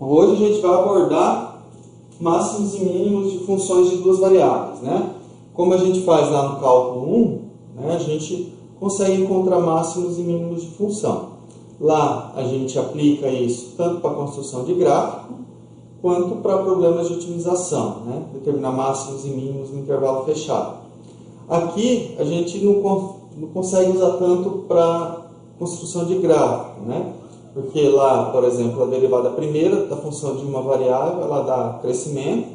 Hoje a gente vai abordar máximos e mínimos de funções de duas variáveis, né? Como a gente faz lá no cálculo 1, né, a gente consegue encontrar máximos e mínimos de função. Lá a gente aplica isso tanto para a construção de gráfico, quanto para problemas de otimização, né? Determinar máximos e mínimos no intervalo fechado. Aqui a gente não consegue usar tanto para construção de gráfico, né? Porque lá, por exemplo, a derivada primeira da função de uma variável, ela dá crescimento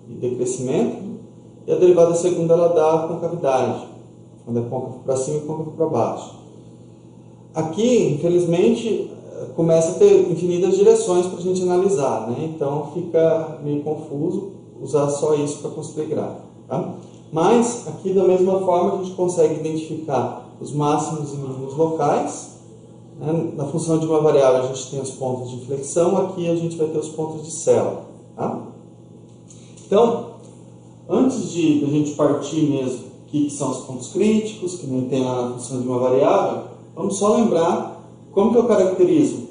e decrescimento, e a derivada segunda ela dá concavidade, quando é côncavo para cima e côncavo para baixo. Aqui, infelizmente, começa a ter infinitas direções para a gente analisar, né? Então fica meio confuso usar só isso para construir gráfico, tá? Mas aqui da mesma forma a gente consegue identificar os máximos e mínimos locais, né? Na função de uma variável a gente tem os pontos de inflexão, aqui a gente vai ter os pontos de célula, tá? Então, antes de a gente partir mesmo o que são os pontos críticos, que nem tem lá na função de uma variável, vamos só lembrar como que eu caracterizo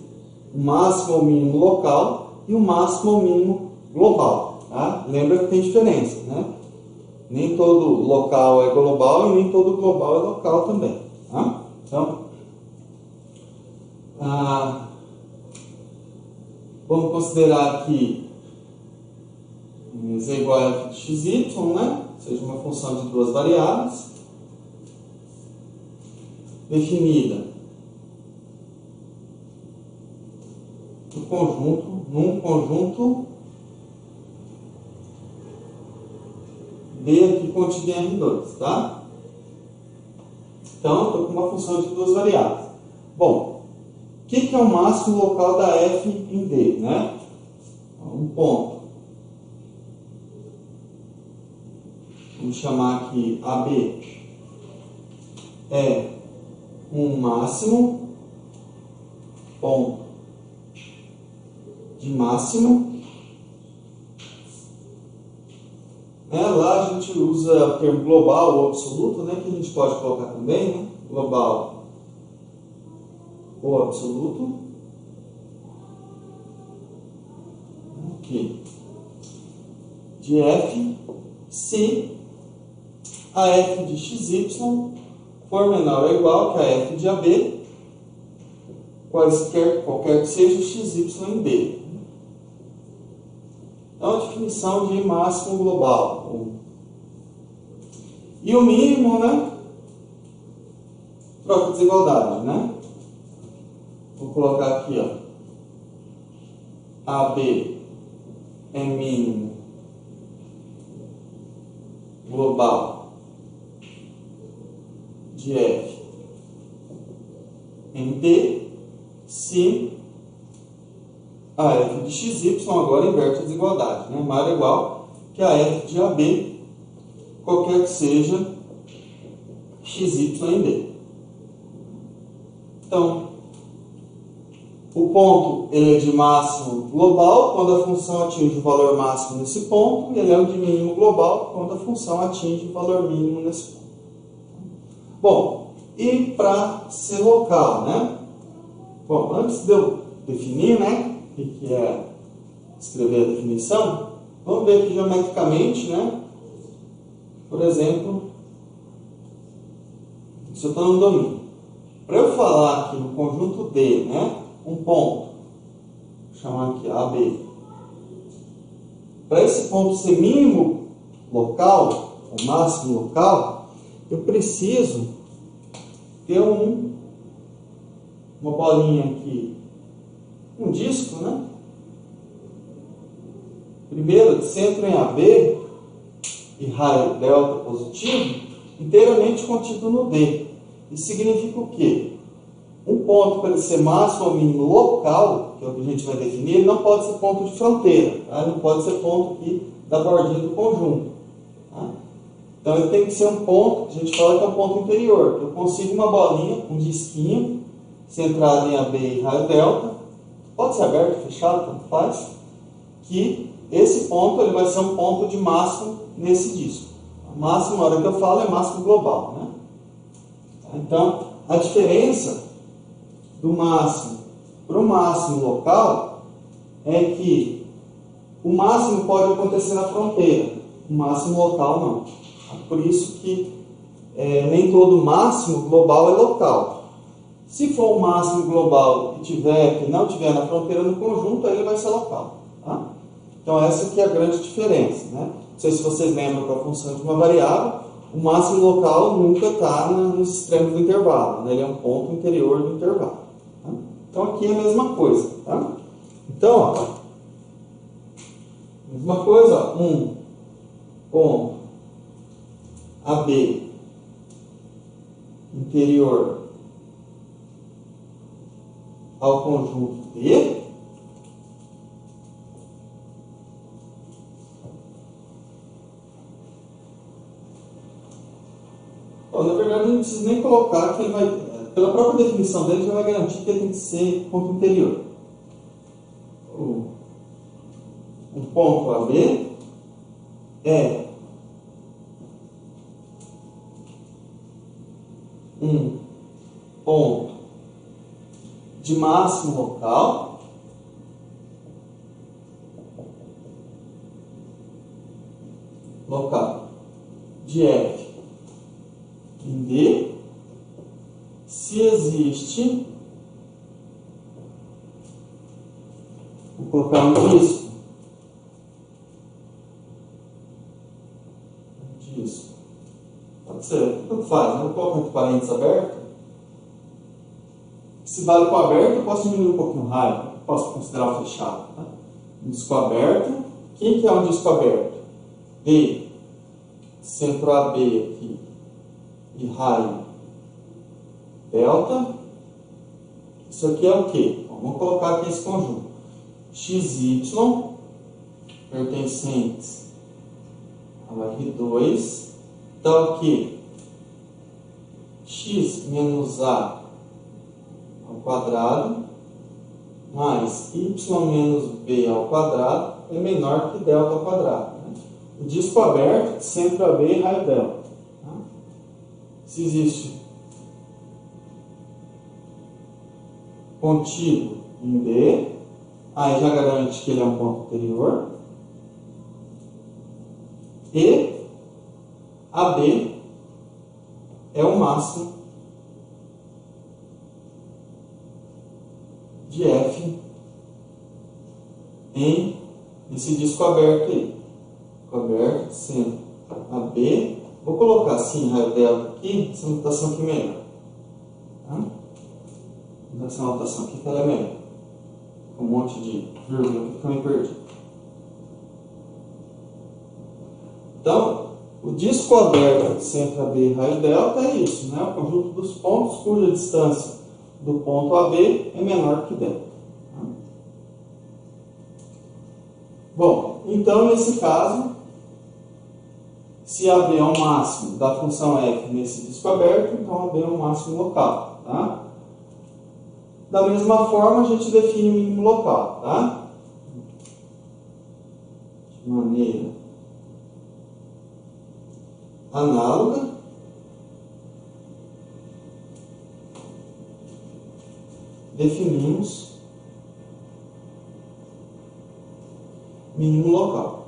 o máximo ou mínimo local e o máximo ou mínimo global, tá? Lembra que tem diferença, né? Nem todo local é global e nem todo global é local também, tá? Então, vamos considerar aqui z igual a f de xy, né? Ou seja, uma função de duas variáveis definida num conjunto D aqui contido em R2, tá? Então, eu estou com uma função de duas variáveis. Bom, o que é o máximo local da f em D, né? Um ponto. Vamos chamar aqui AB. É um máximo, ponto de máximo. Lá a gente usa o termo global ou absoluto, né, que a gente pode colocar também, né? Global ou absoluto. Aqui. De f, se a f de xy for menor ou igual que a f de AB, qualquer que seja o xy em D. Então, a definição de máximo global. E o mínimo, né? Troca de desigualdade, né? Vou colocar aqui, ó. AB é mínimo global de F em D, se a f de xy agora inverte a desigualdade, né? Maior ou igual que a f de AB, qualquer que seja xy em D. Então, o ponto ele é de máximo global quando a função atinge o valor máximo nesse ponto, e ele é o de mínimo global quando a função atinge o valor mínimo nesse ponto. Bom, e para ser local, né? Bom, antes de eu definir, né, o que é escrever a definição, vamos ver aqui geometricamente, né? Por exemplo, se eu estou no domínio. Para eu falar aqui no conjunto D, né, um ponto, vou chamar aqui AB. Para esse ponto ser mínimo local, ou máximo local, eu preciso ter uma bolinha aqui, um disco, né? Primeiro, de centro em AB e raio delta positivo, inteiramente contido no D. Isso significa o quê? Um ponto, para ele ser máximo ou mínimo local, que é o que a gente vai definir, ele não pode ser ponto de fronteira, tá? Ele não pode ser ponto aqui da bordinha do conjunto, tá? Então ele tem que ser um ponto, que a gente fala que é um ponto interior. Eu consigo uma bolinha, um disquinho, centrado em AB e raio delta, pode ser aberto, fechado, tanto faz, que esse ponto ele vai ser um ponto de máximo nesse disco. O máximo, na hora que eu falo, é máximo global, né? Então, a diferença do máximo para o máximo local é que o máximo pode acontecer na fronteira, o máximo local não. Por isso que nem todo máximo global é local. Se for um máximo global e não tiver na fronteira no conjunto, aí ele vai ser local. Tá? Então essa aqui é a grande diferença. Né? Não sei se vocês lembram que a função de uma variável, o máximo local nunca está nos extremos do intervalo. Né? Ele é um ponto interior do intervalo. Tá? Então aqui é a mesma coisa. Tá? Então, ó, mesma coisa, um ponto AB interior ao conjunto D, na verdade não precisa nem colocar que ele vai, pela própria definição dele já vai garantir que ele tem que ser ponto interior. Um ponto AB é um ponto de máximo local de F em D se existe, vou colocar um disco, pode ser, tanto faz, né? Eu coloco entre parênteses aberto. Se vale para o aberto, eu posso diminuir um pouquinho o raio, posso considerar o fechado. Tá? Um disco aberto, o que é um disco aberto? D, centro AB aqui, e raio delta. Isso aqui é o quê? Bom, vamos colocar aqui esse conjunto. XY, pertencentes ao R2, então aqui, x menos a ao quadrado mais y menos b ao quadrado é menor que delta ao quadrado. Né? O disco aberto, centro AB e raio delta. Tá? Se existe contínuo em D, aí já garante que ele é um ponto interior. E AB é o máximo de F em esse disco aberto aí. Disco aberto, centro AB. Vou colocar assim, raio delta aqui, essa notação aqui melhor. Tá? Essa notação aqui que ela é melhor. Com um monte de vírgula que também perdi. Então, o disco aberto, centro AB e raio delta é isso, né? O conjunto dos pontos cuja distância do ponto AB é menor que delta. Tá? Bom, então nesse caso, se AB é o máximo da função f nesse disco aberto, então AB é o máximo local. Tá? Da mesma forma, a gente define o mínimo local. Tá? De maneira análoga, definimos mínimo local.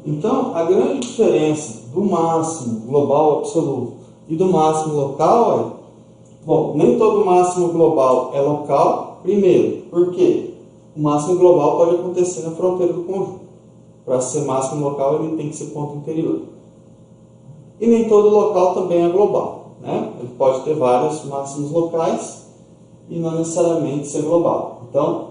Então, a grande diferença do máximo global absoluto e do máximo local é, bom, nem todo máximo global é local, primeiro, porque o máximo global pode acontecer na fronteira do conjunto. Para ser máximo local, ele tem que ser ponto interior. E nem todo local também é global. Né? Ele pode ter vários máximos locais e não necessariamente ser global. Então,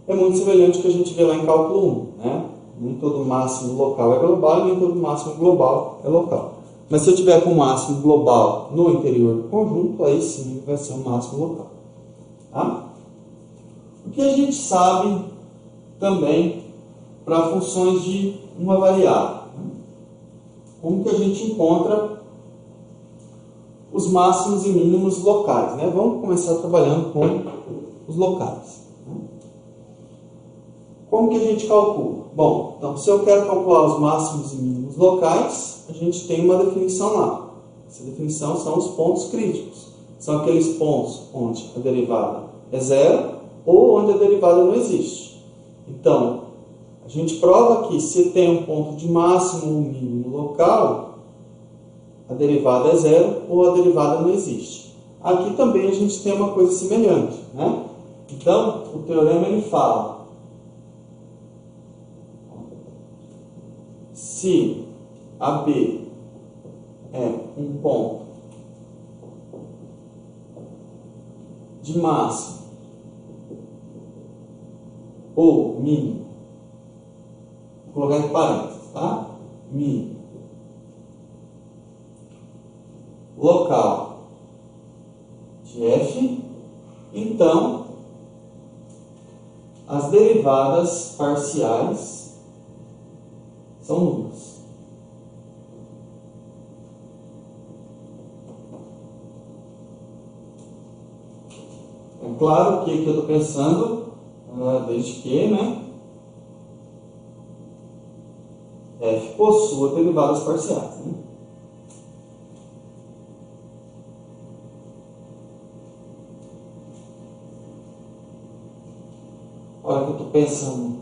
é muito semelhante ao que a gente vê lá em cálculo 1. Né? Nem todo máximo local é global e nem todo máximo global é local. Mas se eu tiver com o máximo global no interior do conjunto, aí sim vai ser um máximo local. Tá? O que a gente sabe também para funções de uma variável? Como que a gente encontra os máximos e mínimos locais? Né? Vamos começar trabalhando com os locais. Como que a gente calcula? Bom, então se eu quero calcular os máximos e mínimos locais, a gente tem uma definição lá. Essa definição são os pontos críticos. São aqueles pontos onde a derivada é zero ou onde a derivada não existe. Então, a gente prova que se tem um ponto de máximo ou mínimo local, a derivada é zero ou a derivada não existe. Aqui também a gente tem uma coisa semelhante, né? Então, o teorema ele fala: se AB é um ponto de máximo ou mínimo, vou colocar em parênteses, tá? Mínimo local de f, então as derivadas parciais são nulas. É claro que aqui eu estou pensando, desde que, né, f possua derivadas parciais, né? Olha que eu estou pensando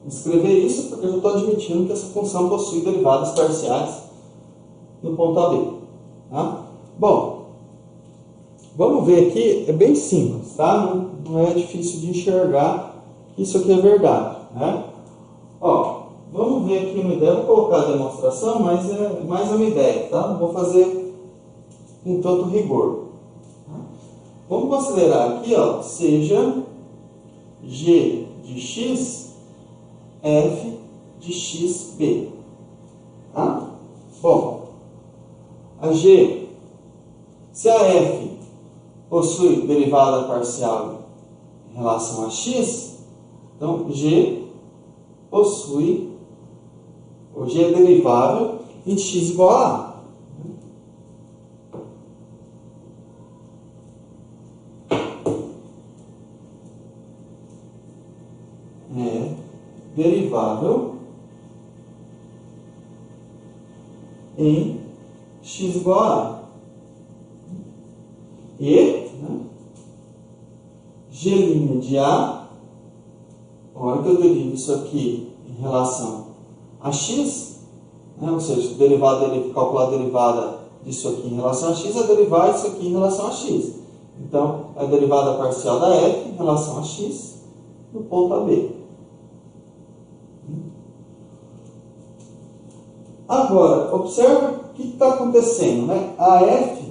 em escrever isso porque eu já estou admitindo que essa função possui derivadas parciais no ponto AB. Tá? Bom, vamos ver aqui, é bem simples, tá? Não é difícil de enxergar que isso aqui é verdade, né? Ó, vamos ver aqui uma ideia, vou colocar a demonstração, mas é mais uma ideia, tá? Não vou fazer com tanto rigor. Tá? Vamos considerar aqui, ó, seja g de x, f de xp. Tá? Bom, a g, se a f possui derivada parcial em relação a x, então g possui, ou g é derivável em x igual a a. É derivável em x igual a a. E, né, g' de a, a hora que eu derivo isso aqui em relação a x, né, ou seja, calcular a derivada disso aqui em relação a x, é derivar isso aqui em relação a x. Então, a derivada parcial da f em relação a x no ponto AB. Agora, observe o que está acontecendo, né? A f,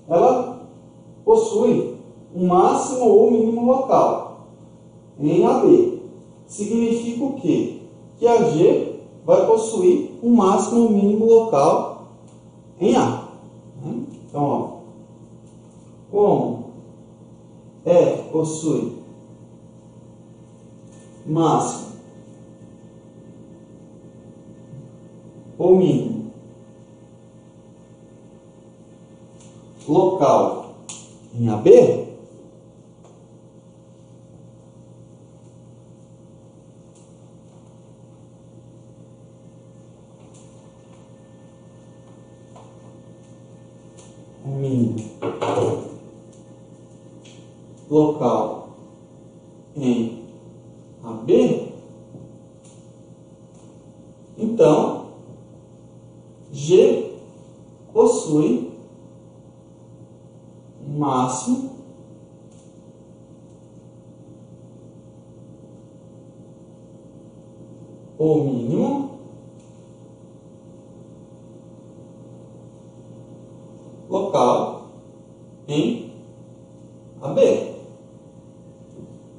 ela possui um máximo ou mínimo local em AB. Significa o quê? Que a g vai possuir um máximo ou mínimo local em A. Então, ó, como f possui máximo ou mínimo local em AB, o mínimo local em AB, então G possui um máximo ou mínimo local em AB,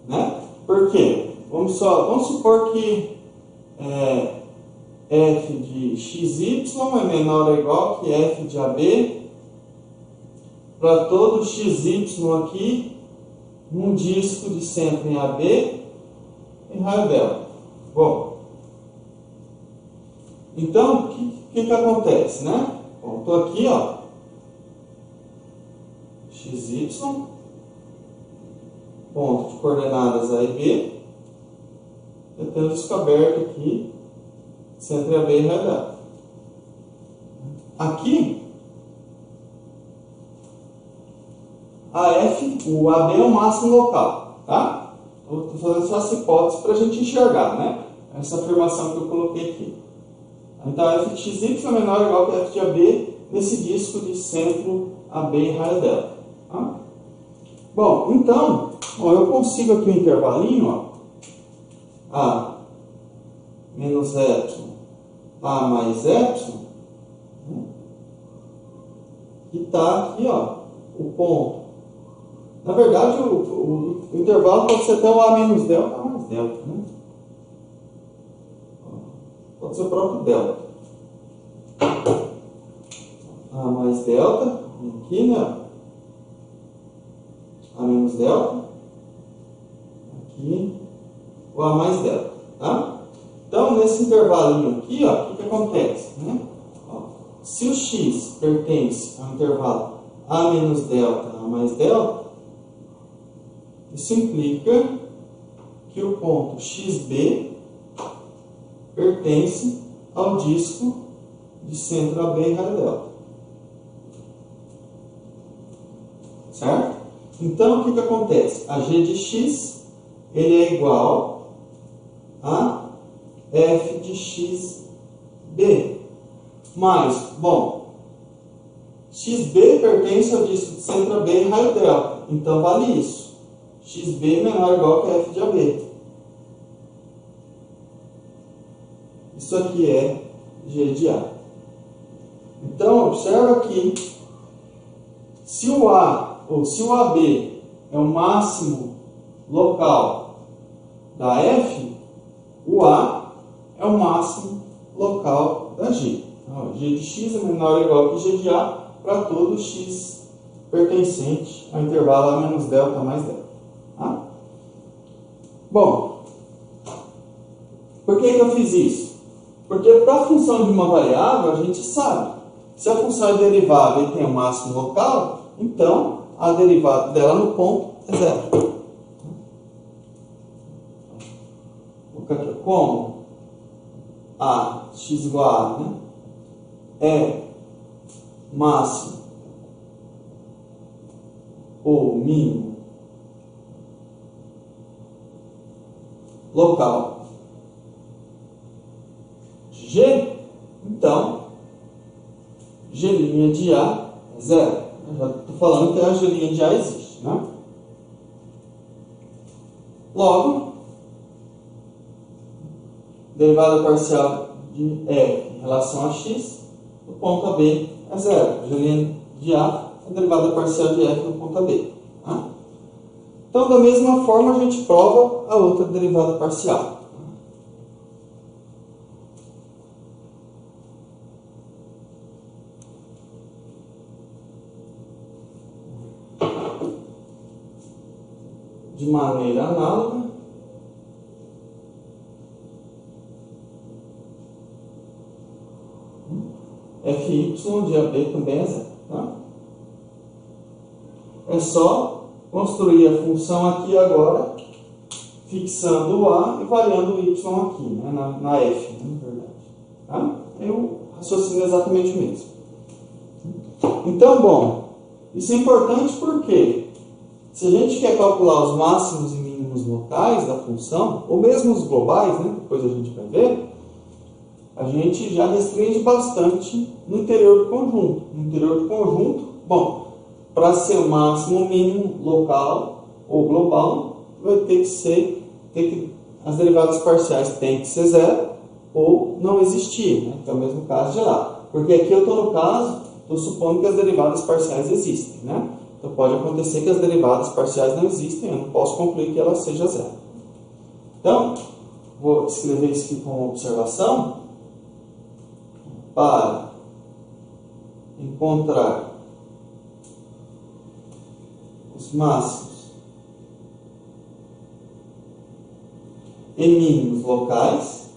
né? Por quê? Vamos supor que f de xy é menor ou igual que f de AB para todo xy aqui num disco de centro em AB em raio delta. Bom, então o que acontece, né? Bom, estou aqui, ó, xy, ponto de coordenadas A e B, eu tenho disco aberto aqui, centro em AB e raio delta. Aqui o AB é o máximo local, tá? Estou fazendo só essa hipótese para a gente enxergar, né? Essa afirmação que eu coloquei aqui. Então, f de xy é menor ou igual que f de AB nesse disco de centro AB em raio delta. Tá? Bom, então, eu consigo aqui um intervalinho, ó, A menos epsilon, A mais epsilon, né? Que está aqui, ó, o ponto. Na verdade, o intervalo pode ser até o A menos delta, A mais delta, né? Pode ser o próprio delta. A mais delta, aqui, né? A menos delta, aqui, o A mais delta, tá? Então, nesse intervalinho aqui, ó, o que acontece, né? Ó, se o x pertence ao intervalo A menos delta, A mais delta, isso implica que o ponto XB pertence ao disco de centro AB em raio delta. Certo? Então, o que acontece? A g de x ele é igual a f de xb. Mas, bom, xb pertence ao disco de centro AB em raio delta. Então, vale isso. xb menor ou igual que f de AB. Isso aqui é g de A. Então, observa que se o A, ou se o AB é o máximo local da F, o A é o máximo local da G. Então, g de x é menor ou igual que g de A para todo x pertencente ao intervalo A menos delta mais delta. Tá? Bom, por que eu fiz isso? Porque para a função de uma variável, a gente sabe. Se a função é derivada e tem o máximo local, então a derivada dela no ponto é zero. Vou colocar aqui, como a x igual a A, né, é máximo ou mínimo local de G, então G' de A é zero. Eu já estou falando que a G' de A existe, né? Logo, derivada parcial de f em relação a x, o ponto AB é zero. G' de A é a derivada parcial de f no ponto AB. Tá? Então, da mesma forma, a gente prova a outra derivada parcial. De maneira análoga, fy de AB também é zero. Tá? É só construir a função aqui agora, fixando o A e variando o y aqui, né, na f, na verdade. Tá? Eu raciocino exatamente o mesmo. Então, bom, isso é importante porque se a gente quer calcular os máximos e mínimos locais da função, ou mesmo os globais, né, depois a gente vai ver, a gente já restringe bastante no interior do conjunto. No interior do conjunto, bom, para ser o máximo ou mínimo local ou global, vai ter que as derivadas parciais têm que ser zero ou não existir, né, que é o mesmo caso de lá. Porque aqui eu estou no caso, estou supondo que as derivadas parciais existem, né? Então, pode acontecer que as derivadas parciais não existem, eu não posso concluir que ela seja zero. Então, vou escrever isso aqui como observação. Para encontrar os máximos e mínimos locais,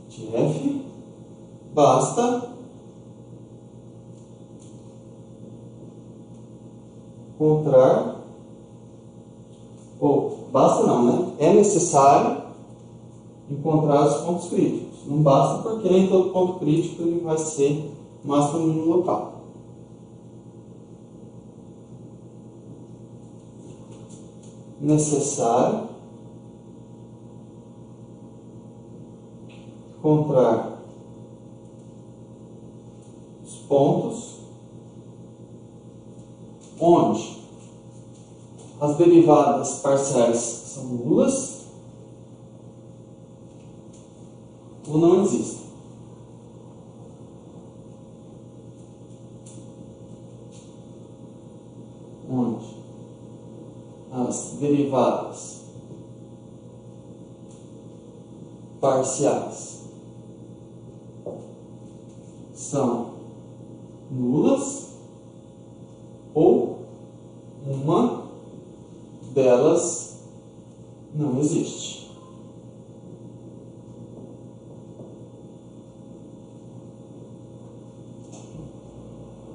de f, basta encontrar, ou basta não, né? É necessário encontrar os pontos críticos. Não basta, porque nem todo ponto crítico ele vai ser máximo ou mínimo local. Necessário encontrar os pontos onde as derivadas parciais são nulas ou não existem. Onde as derivadas parciais são nulas ou uma delas não existe.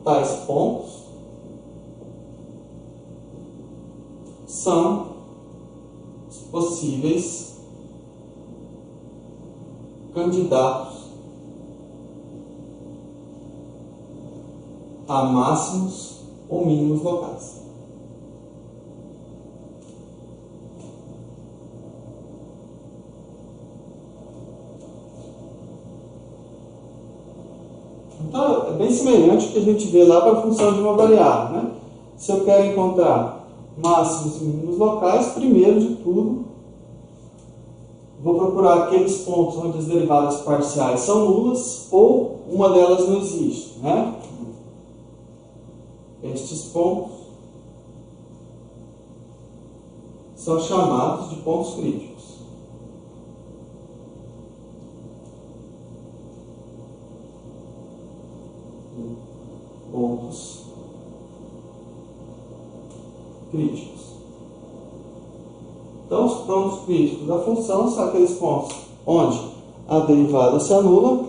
Tais pontos são os possíveis candidatos a máximos ou mínimos locais. Então, é bem semelhante ao que a gente vê lá para a função de uma variável, né? Se eu quero encontrar máximos e mínimos locais, primeiro de tudo, vou procurar aqueles pontos onde as derivadas parciais são nulas ou uma delas não existe, né? Estes pontos são chamados de pontos críticos. Pontos críticos. Então, os pontos críticos da função são aqueles pontos onde a derivada se anula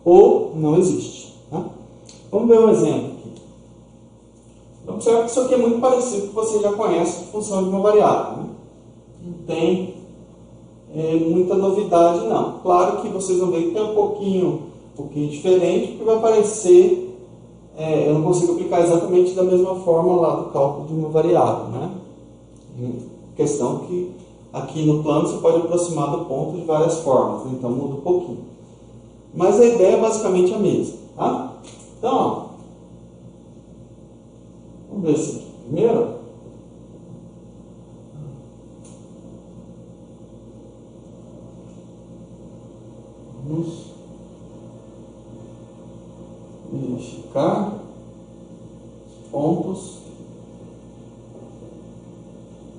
ou não existe. Tá? Vamos ver um exemplo aqui. Observe que isso aqui é muito parecido com o que você já conhece de função de uma variável. Né? Não tem muita novidade, não. Claro que vocês vão ver que tem um pouquinho diferente, porque vai parecer... eu não consigo aplicar exatamente da mesma forma lá do cálculo de uma variável, né? Questão que aqui no plano você pode aproximar do ponto de várias formas, né? Então muda um pouquinho. Mas a ideia é basicamente a mesma, tá? Então, ó, vamos ver esse aqui primeiro. Vamos verificar os pontos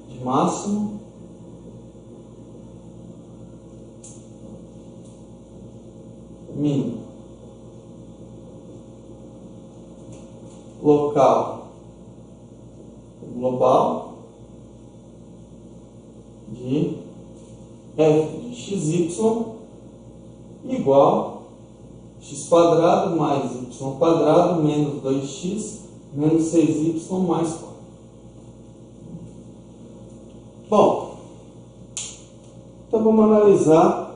de máximo mínimo local global de f de xy igual x quadrado mais y quadrado menos 2x menos 6y mais 4. Bom, então vamos analisar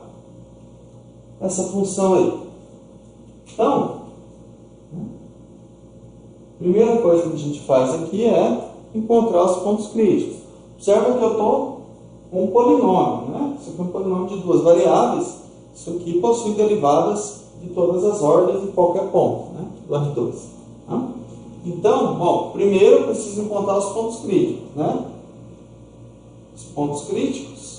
essa função aí. Então, a primeira coisa que a gente faz aqui é encontrar os pontos críticos. Observa que eu estou com um polinômio, né? Isso aqui é um polinômio de duas variáveis. Isso aqui possui derivadas de todas as ordens em qualquer ponto, né? Lá de 2. Tá? Então, bom, primeiro eu preciso encontrar os pontos críticos, né? Os pontos críticos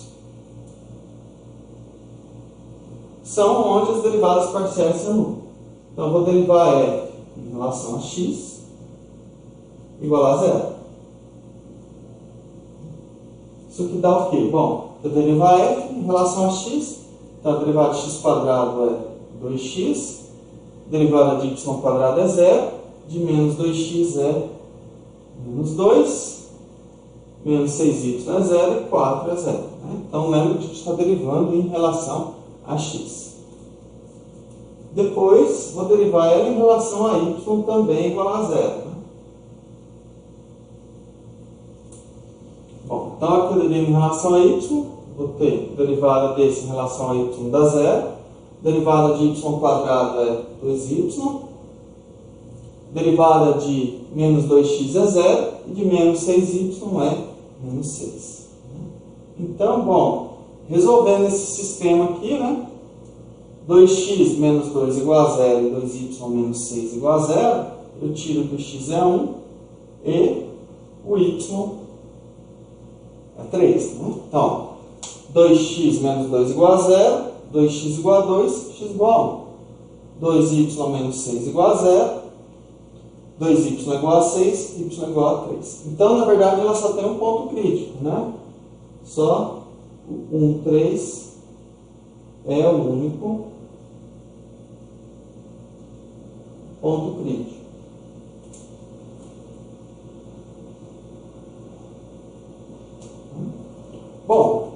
são onde as derivadas parciais se anulam. Então, eu vou derivar f em relação a x igual a zero. Isso aqui dá o quê? Bom, eu derivar f em relação a x, então a derivada de x quadrado é 2x, derivada de y quadrado é zero, de menos 2x é menos 2, menos 6y é zero e 4 é zero. Né? Então, lembra que a gente está derivando em relação a x. Depois, vou derivar ela em relação a y também igual a zero. Né? Bom, então aqui eu derivo em relação a y, vou ter derivada desse em relação a y dá zero, derivada de y² é 2y, derivada de menos 2x é 0 e de menos 6y é menos 6. Então, bom, resolvendo esse sistema aqui, né? 2x menos 2 igual a 0 e 2y menos 6 igual a 0, eu tiro que o x é 1 e o y é 3. Né? Então, 2x menos 2 igual a 0, 2x igual a 2, x igual a 1. 2y menos 6 igual a 0, 2y igual a 6, y igual a 3. Então, na verdade, ela só tem um ponto crítico, né? Só o 1, 3 é o único ponto crítico. Bom,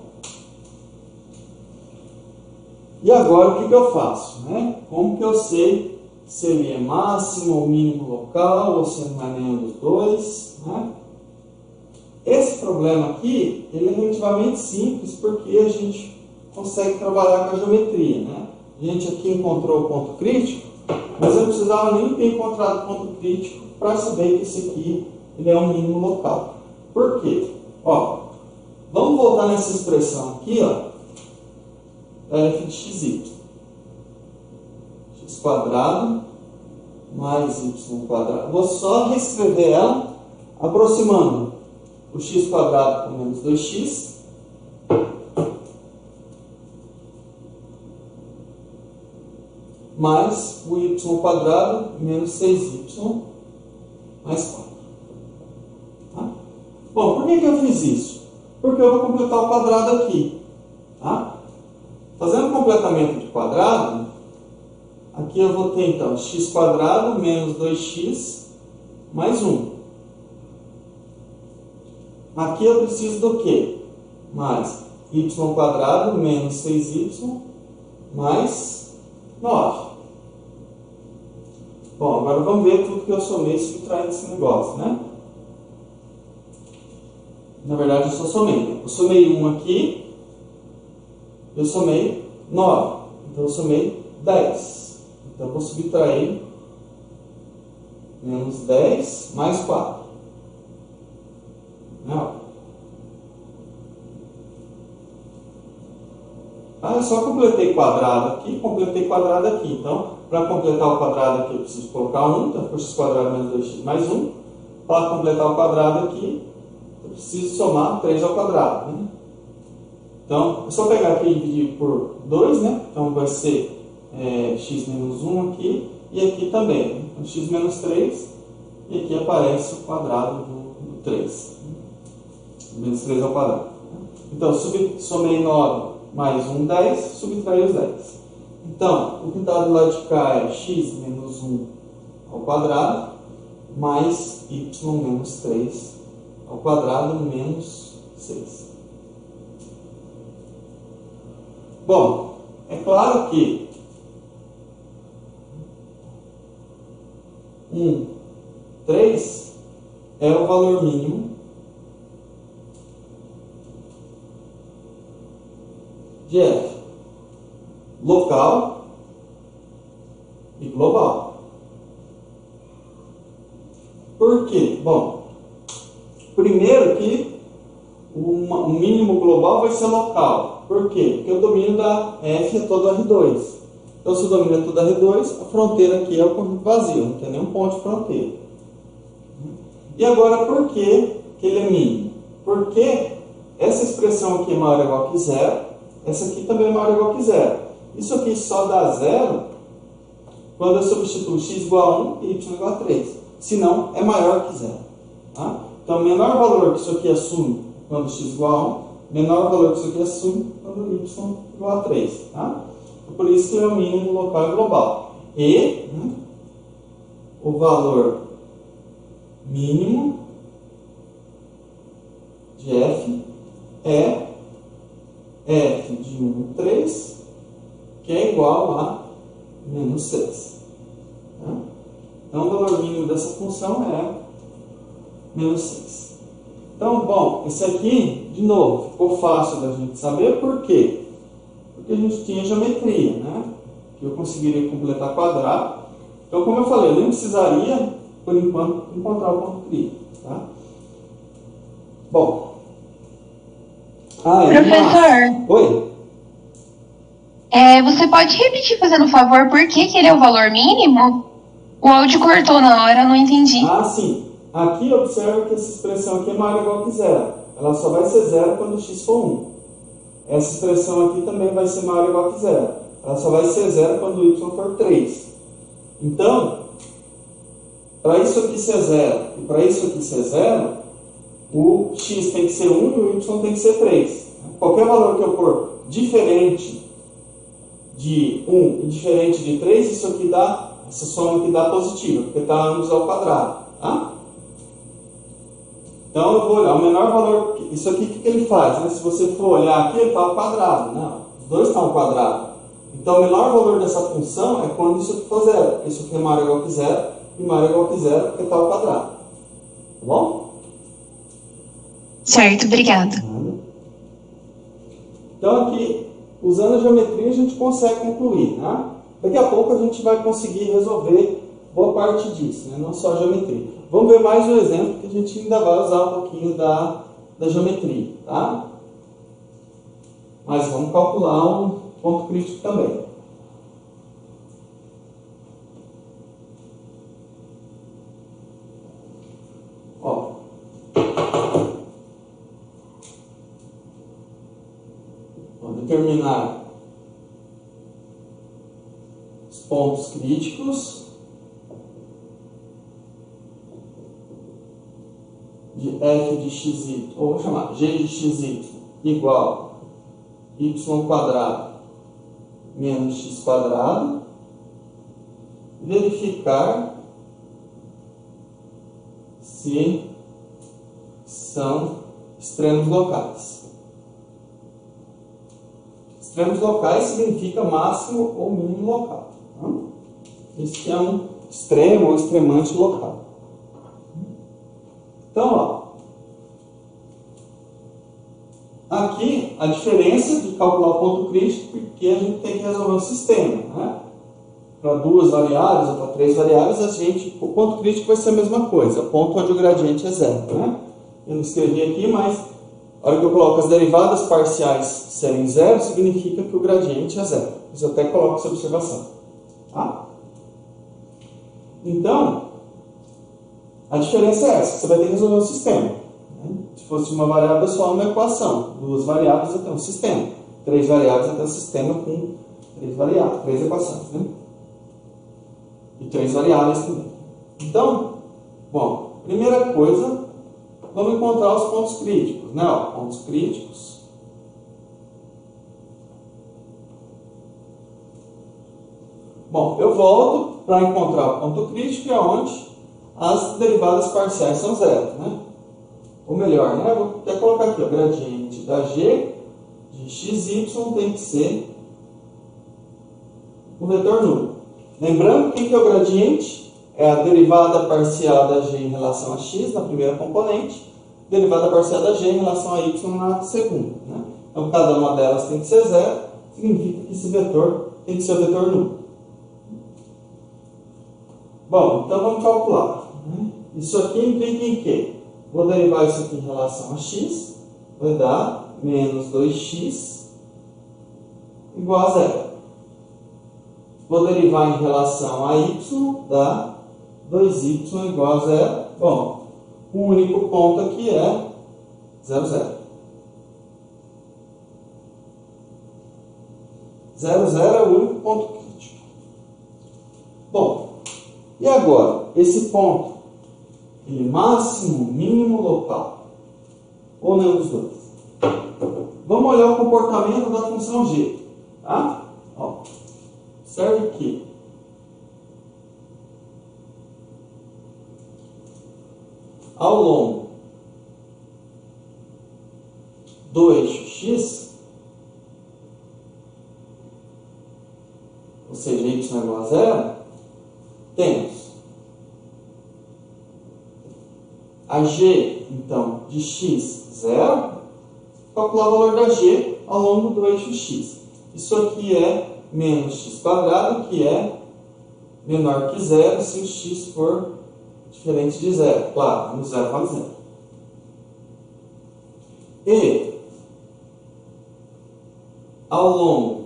e agora o que eu faço? Né? Como que eu sei se ele é máximo ou mínimo local, ou se não é nenhum dos dois? Né? Esse problema aqui, ele é relativamente simples, porque a gente consegue trabalhar com a geometria. Né? A gente aqui encontrou o ponto crítico, mas eu não precisava nem ter encontrado o ponto crítico para saber que esse aqui ele é um mínimo local. Por quê? Ó, vamos voltar nessa expressão aqui, ó, f de xy. x² mais y². Vou só reescrever ela, aproximando o x² com menos 2x, mais o y² menos 6y mais 4. Tá? Bom, por que eu fiz isso? Porque eu vou completar o quadrado aqui. Tá? Fazendo o completamento de quadrado, aqui eu vou ter então x² menos 2x mais 1. Aqui eu preciso do quê? Mais y² menos 6y mais 9. Bom, agora vamos ver tudo que eu somei subtraindo esse negócio, né? Na verdade, eu só somei. Eu somei 1 aqui, eu somei 9. Então, eu somei 10. Então, eu vou subtrair menos 10 mais 4. Não. Ah, eu só completei quadrado aqui, completei quadrado aqui. Então, para completar o quadrado aqui, eu preciso colocar 1. Então, por x² menos 2x mais 1. Para completar o quadrado aqui, eu preciso somar 3 ao quadrado. Né? Então, é só pegar aqui e dividir por 2, né? Então, vai ser x menos 1 aqui, e aqui também. Né? Então, x menos 3, e aqui aparece o quadrado do 3. Menos 3 ao quadrado. Então, somei 9 mais 1, 10, subtraí os 10. Então, o que está do lado de cá é x menos 1 ao quadrado, mais y menos 3 ao quadrado menos 6. Bom, é claro que 3 é o valor mínimo de f local e global. Por quê? Bom, primeiro que o mínimo global vai ser local. Por quê? Porque o domínio da f é todo R2. Então, se o domínio é todo R2, a fronteira aqui é o conjunto vazio, não tem nenhum ponto de fronteira. E agora, por que ele é mínimo? Porque essa expressão aqui é maior ou igual que zero, essa aqui também é maior ou igual que zero. Isso aqui só dá zero quando eu substituo x igual a 1 e y igual a 3. Senão, é maior que zero. Tá? Então, o menor valor que isso aqui assume quando x igual a 1, menor valor que isso aqui assume quando y igual a 3. Tá? Por isso que ele é o mínimo local e global. E o valor mínimo de f é f de 1 e 3, que é igual a menos 6. Tá? Então, o valor mínimo dessa função é menos 6. Então, bom, esse aqui, de novo, ficou fácil da gente saber por quê? Porque a gente tinha geometria, né? que eu conseguiria completar quadrado. Então, como eu falei, eu nem precisaria, por enquanto, encontrar o ponto crítico. Tá? Bom. Professor. Oi? Você pode repetir, fazendo um favor, por que ele é o valor mínimo? O áudio cortou na hora, eu não entendi. Ah, sim. Aqui, observa que essa expressão aqui é maior ou igual que zero. Ela só vai ser zero quando x for 1. Essa expressão aqui também vai ser maior ou igual que zero. Ela só vai ser zero quando y for 3. Então, para isso aqui ser zero e para isso aqui ser zero, o x tem que ser 1 e o y tem que ser 3. Qualquer valor que eu pôr diferente de 1 e diferente de 3, isso aqui dá, essa soma aqui dá positiva, porque está ambos ao quadrado. Tá? Então eu vou olhar o menor valor, isso aqui o que ele faz? Né? Se você for olhar aqui, ele está ao quadrado. Não, os dois estão ao quadrado. Então o menor valor dessa função é quando isso aqui for zero. Isso aqui é maior ou igual que zero, e maior ou igual que zero porque está ao quadrado. Tá bom? Certo, obrigada. Então aqui, usando a geometria, a gente consegue concluir. Né? Daqui a pouco a gente vai conseguir resolver boa parte disso, né? Não só a geometria. Vamos ver mais um exemplo que a gente ainda vai usar um pouquinho da geometria. Tá? Mas vamos calcular um ponto crítico também. Ó. Vou determinar os pontos críticos de f de xy, ou vou chamar g de xy igual y quadrado menos x quadrado, verificar se são extremos locais. Extremos locais significa máximo ou mínimo local. Tá? Isso é um extremo ou extremante local. Então, ó, aqui a diferença de calcular o ponto crítico, porque a gente tem que resolver um sistema. Né? Para duas variáveis ou para três variáveis, o ponto crítico vai ser a mesma coisa, o ponto onde o gradiente é zero. Né? Eu não escrevi aqui, mas a hora que eu coloco as derivadas parciais serem zero, significa que o gradiente é zero. Eu até coloco essa observação. Tá? Então, a diferença é essa, você vai ter que resolver um sistema. Né? Se fosse uma variável só, uma equação. Duas variáveis até um sistema. Três variáveis até um sistema com três equações. Né? E três variáveis também. Então, bom, primeira coisa, vamos encontrar os pontos críticos. Né? Ó, pontos críticos. Bom, eu volto para encontrar o ponto crítico, é onde as derivadas parciais são zero, né? Ou melhor, né? Eu vou até colocar aqui, o gradiente da g de xy tem que ser um vetor nulo. Lembrando, quem que é o gradiente? É a derivada parcial da g em relação a x na primeira componente, derivada parcial da g em relação a y na segunda. Né? Então, cada uma delas tem que ser zero, significa que esse vetor tem que ser o vetor nulo. Bom, então vamos calcular. Isso aqui implica em quê? Vou derivar isso aqui em relação a x, vai dar menos 2x igual a zero. Vou derivar em relação a y, dá 2y igual a zero. Bom, o único ponto aqui é 0, 0. 0, 0 é o único ponto crítico. Bom, e agora, esse ponto, ele é máximo, mínimo, local? Ou nenhum dos dois? Vamos olhar o comportamento da função g. Tá? Ó, observe que ao longo do eixo x, ou seja, y é igual a zero, temos a g, então, de x, zero, calcular o valor da g ao longo do eixo x. Isso aqui é menos x quadrado, que é menor que zero se o x for diferente de zero. Claro, no zero vale zero. E ao longo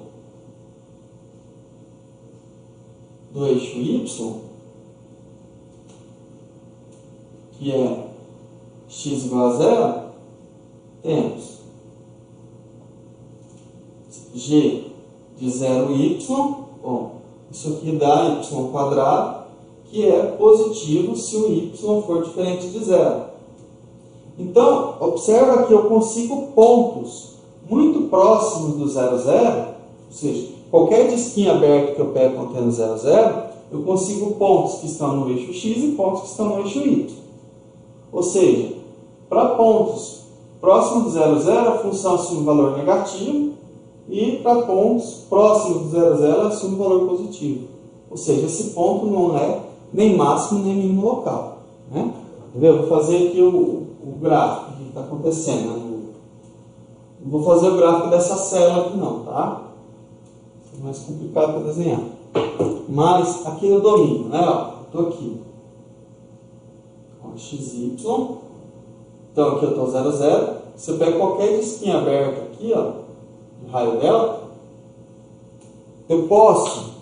do eixo y, que é x igual a zero, temos g de 0y, bom, isso aqui dá y quadrado, que é positivo se o y for diferente de zero. Então, observa que eu consigo pontos muito próximos do 0, 0, ou seja, qualquer disquinho aberto que eu pego contendo 0, 0, eu consigo pontos que estão no eixo x e pontos que estão no eixo y. Ou seja, para pontos próximos do 0, 0, a função assume valor negativo, e para pontos próximos do 0, 0, ela assume valor positivo. Ou seja, esse ponto não é nem máximo nem mínimo local. Né? Eu vou fazer aqui o gráfico que está acontecendo. Né? Não vou fazer o gráfico dessa célula aqui não, tá? É mais complicado para desenhar. Mas aqui no domínio, né? Estou aqui. XY. Então aqui eu estou 0, 0. Se eu pego qualquer disquinho aberto aqui, ó, de raio delta, eu posso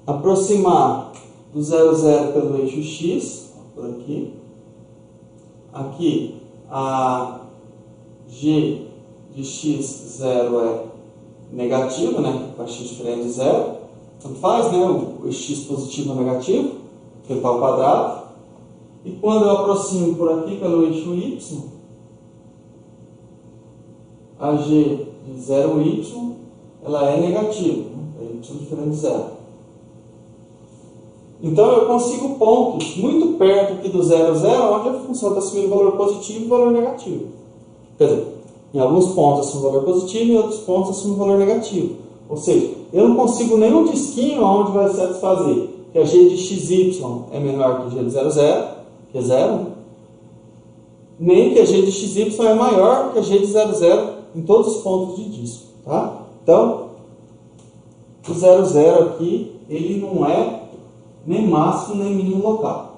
aproximar do 0, 0 pelo eixo x, ó, por aqui. Aqui a g de x0 é negativo, né? Com a x diferente de 0. Tanto faz, né? O x positivo ou negativo, que ele está ao quadrado. E quando eu aproximo por aqui pelo eixo y, a g de 0y, ela é negativa, né? É y diferente de 0. Então eu consigo pontos muito perto aqui do 0, 0, onde a função está assumindo valor positivo e valor negativo. Quer dizer, em alguns pontos assume valor positivo e em outros pontos assume valor negativo. Ou seja, eu não consigo nenhum disquinho onde vai satisfazer que a g de xy é menor que a g de 0, 0, que é 0, nem que a g de xy é maior que a g de 0, 0 em todos os pontos de disco. Tá? Então, o 0, 0 aqui, ele não é nem máximo nem mínimo local.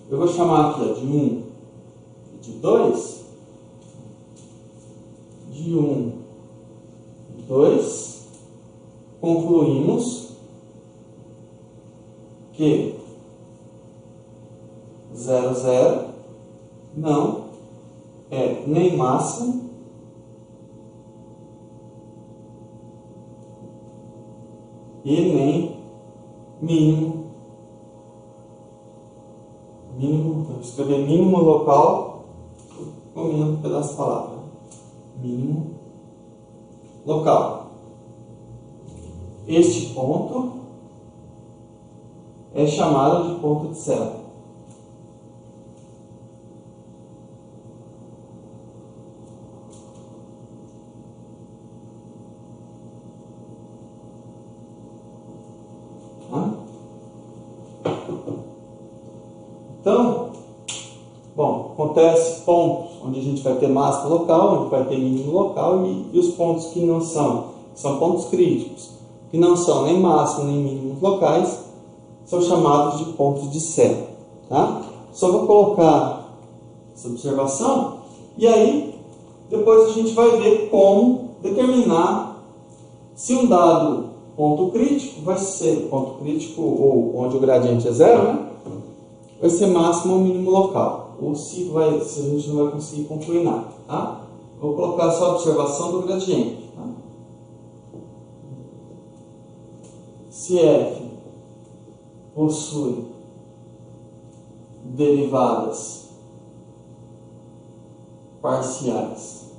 Eu vou chamar aqui ó, de 1 e de 2. De 1 e 2, concluímos que 0, 0 não é nem máximo e nem mínimo. Vou escrever mínimo local, combinando um pedaço de palavra. Mínimo local. Este ponto é chamado de ponto de célula. Então, bom, acontece pontos onde a gente vai ter máximo local, onde vai ter mínimo local, e os pontos que não são pontos críticos, que não são nem máximo nem mínimos locais, são chamados de pontos de célula. Tá? Só vou colocar essa observação, e aí depois a gente vai ver como determinar se um dado ponto crítico vai ser ponto crítico, ou onde o gradiente é zero, né? Vai ser máximo ou mínimo local, ou se a gente não vai conseguir concluir nada. Tá? Vou colocar só a observação do gradiente. Tá? Se f possui derivadas parciais,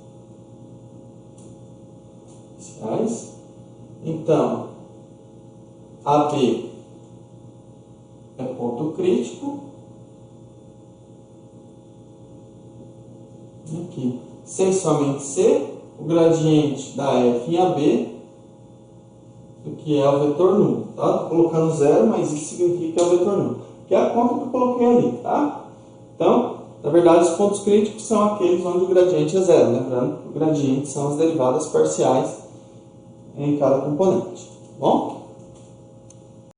então AB é ponto crítico. Aqui, C e somente C, o gradiente da F em AB, que é o vetor nulo. Tá? Estou colocando zero, mas isso significa que é o vetor nulo. Que é a conta que eu coloquei ali. Tá? Então, Na verdade, os pontos críticos são aqueles onde o gradiente é zero. Lembrando que o gradiente são as derivadas parciais em cada componente. Bom?